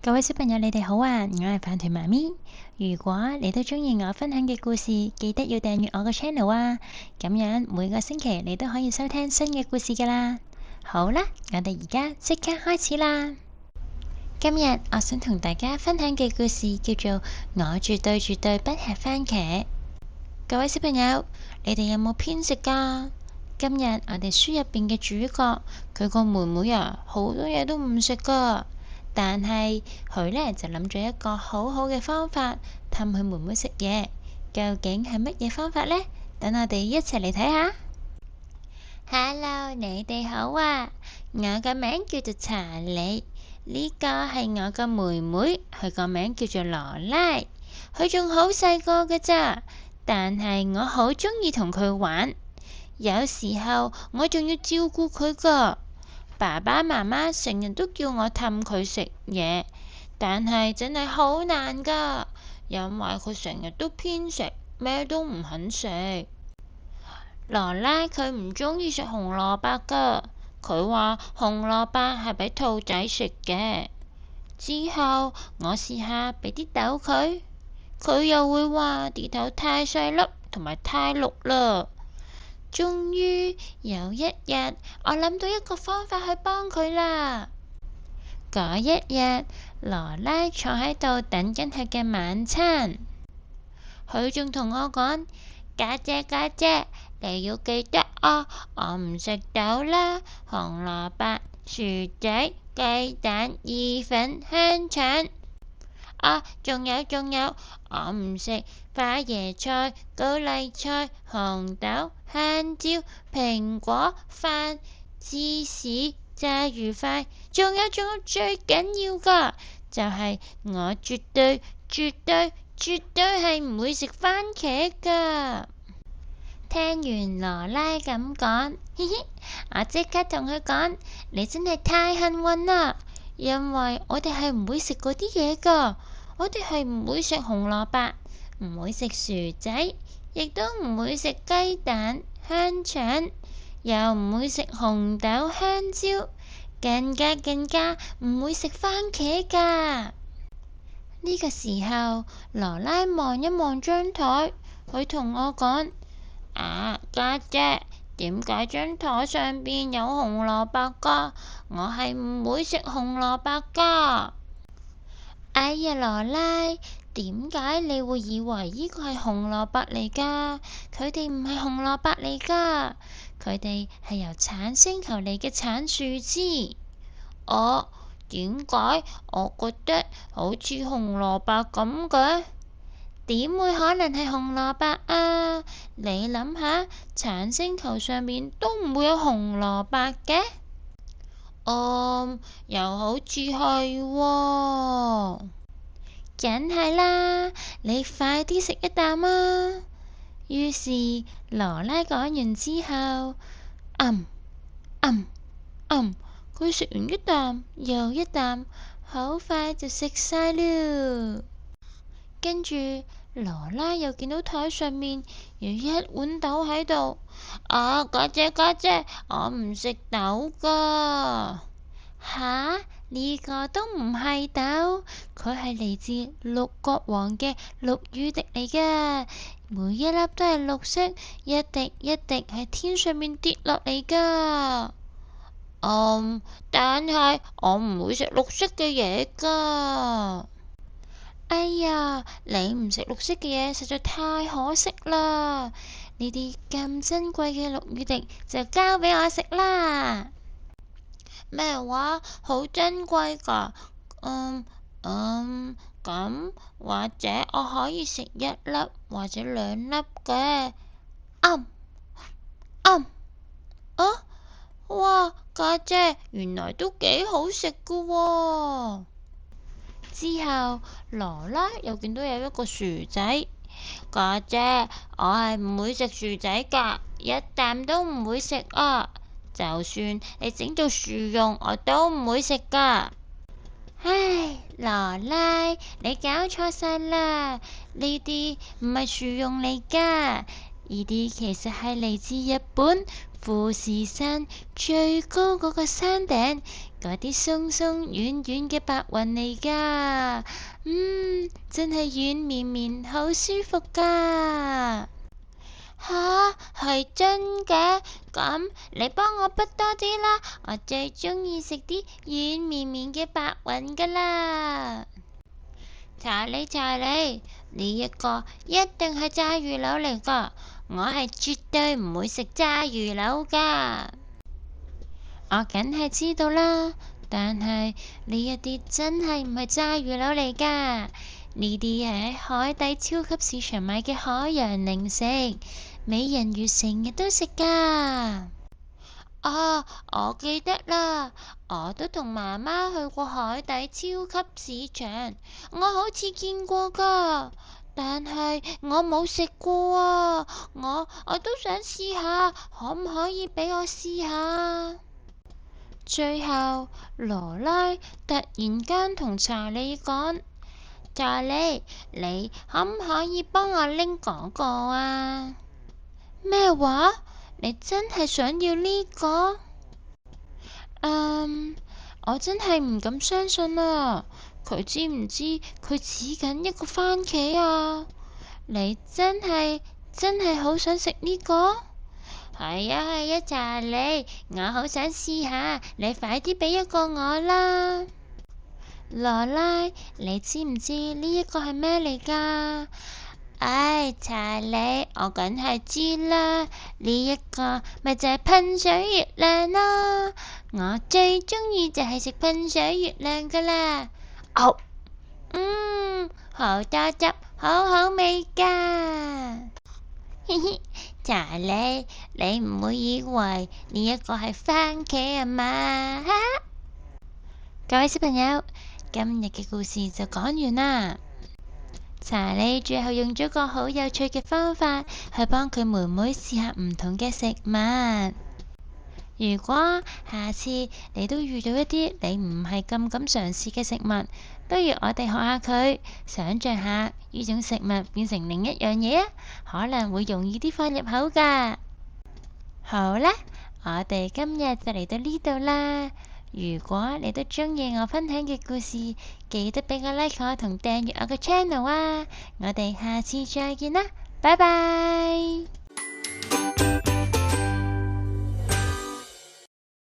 各位小朋友，你哋好啊！我係飯團媽咪。如果你都鍾意我分享嘅故事，記得要訂閱我個 channel 啊！咁樣每個星期你都可以收聽新嘅故事㗎啦。好啦，我哋而家即刻開始啦！今日我想同大家分享嘅故事叫做《我絕對絕對不吃番茄》。各位小朋友，你哋有冇偏食㗎？今日我哋書入邊嘅主角，佢個妹妹啊，好多嘢都唔食㗎。但係佢呢就諗咗一個好好嘅方法氹佢妹妹食嘢，究竟係乜嘢方法呢？等我哋一齊嚟睇下。Hello，你哋好啊！我個名叫做查理，呢個係我個妹妹，佢個名叫做羅拉。佢仲好細個㗎咋，但係我好鍾意同佢玩，有時候我仲要照顧佢㗎。爸爸媽媽成日都叫我氹佢食嘢，但係真係好難㗎，因為佢成日都偏食，咩都唔肯食。羅拉佢唔鍾意食紅蘿蔔㗎，佢話紅蘿蔔係俾兔仔食嘅。之後我試下俾啲豆佢，佢又會話啲豆太細粒同埋太綠啦。終於有一日，我諗到一個方法去幫佢啦。嗰一日，羅拉坐喺度等緊佢嘅晚餐，佢仲同我講：家姐，你要記得啊，我唔食豆啦、紅蘿蔔、薯仔、雞蛋、意粉、香腸。仲有，我唔食花椰菜、高麗菜、紅豆、香蕉、蘋果、飯、芝士、炸魚塊，仲有最緊要㗎，就係我絕對係唔會食番茄㗎。聽完羅拉咁講，嘻嘻，我即刻同佢講：你真係太幸運啦，因為我哋係唔會食嗰啲嘢㗎。我哋係唔會食紅蘿蔔，唔會食薯仔，亦都唔會食雞蛋、香腸，又唔會食紅豆、香蕉，更加唔會食番茄㗎。呢個時候，羅拉望一望張枱，佢同我講：家姐，點解張枱上邊有紅蘿蔔㗎？我係唔會食紅蘿蔔㗎。哎呀，羅拉，點解你會以為呢個係紅蘿蔔嚟㗎？佢哋唔係紅蘿蔔嚟㗎，佢哋係由橙星球嚟嘅橙樹枝。點解我覺得好似紅蘿蔔咁嘅？點會可能係紅蘿蔔啊？你諗下，橙星球上面都唔會有紅蘿蔔嘅。又好似係喎。梗係啦，你快啲食一啖啊！於是羅拉講完之後，佢食完一啖又一啖，好快就食晒了。跟住羅拉又見到台上面有一碗豆喺度。家姐，我唔食豆㗎。吓？呢個都唔係豆，佢係嚟自綠國王嘅綠雨滴嚟㗎，每一粒都係綠色，一滴一滴喺天上面跌落嚟㗎。但係我唔會食綠色嘅嘢㗎。哎呀，你唔食綠色嘅嘢實在太可惜啦！呢啲咁珍貴嘅綠雨滴就交俾我食啦。咩話？好珍貴㗎？咁或者我可以食一粒或者兩粒嘅。哇！家姐，原來都幾好食㗎喎。之後羅拉又見到有一個薯仔。家姐，我係唔會食薯仔㗎，一啖都唔會食啊！就算你整到薯蓉，我都唔會食㗎。唉，羅拉，你搞錯晒啦！呢啲唔係薯蓉嚟㗎，呢啲其實係嚟自日本富士山最高嗰個山頂嗰啲鬆鬆軟軟嘅白雲嚟㗎。真係軟綿綿，好舒服㗎。吓，係真嘅？咁你幫我筆多啲啦，我最鍾意食啲軟綿綿嘅白雲㗎啦。查理，呢一個一定係炸魚柳嚟㗎，我係絕對唔會食炸魚柳㗎。我梗係知道啦，但係呢一啲真係唔係炸魚柳嚟㗎，呢啲係喺海底超級市場買嘅海洋零食，美人魚成日都食㗎。啊，我記得啦，我都同媽媽去過海底超級市場，我好似見過㗎，但係我冇食過啊，我都想試下，可唔可以俾我試下？最後，羅拉突然間同查理講：查理，你可唔可以幫我拎嗰個啊？咩話？你真係想要呢個？我真係唔敢相信啊！佢知唔知佢指緊一個番茄啊？你真係好想食呢個？係啊，查理，我好想試下，你快啲俾一個我啦！羅拉，你知唔知呢一個係咩嚟㗎？唉，查理，我梗係知啦，呢一個咪就係噴水月亮咯，我最鍾意就係食噴水月亮㗎啦。哦，好多汁，好好味㗎。嘻嘻，查理，你唔會以為呢一個係番茄啊嘛？哈哈，各位小朋友，今日嘅故事就講完啦。查理最後用咗個好有趣嘅方法去幫佢妹妹試下唔同嘅食物。如果下次你都遇到一啲你唔係咁敢嘗試嘅食物，不如我哋學下佢，想像下呢種食物變成另一樣嘢啊，可能會容易啲放入口㗎。好啦，我哋今日就嚟到呢度啦。如果你都鍾意我分享嘅故事，記得俾個 like 我同訂閱我嘅 channel 啊！我哋下次再見啦，拜拜。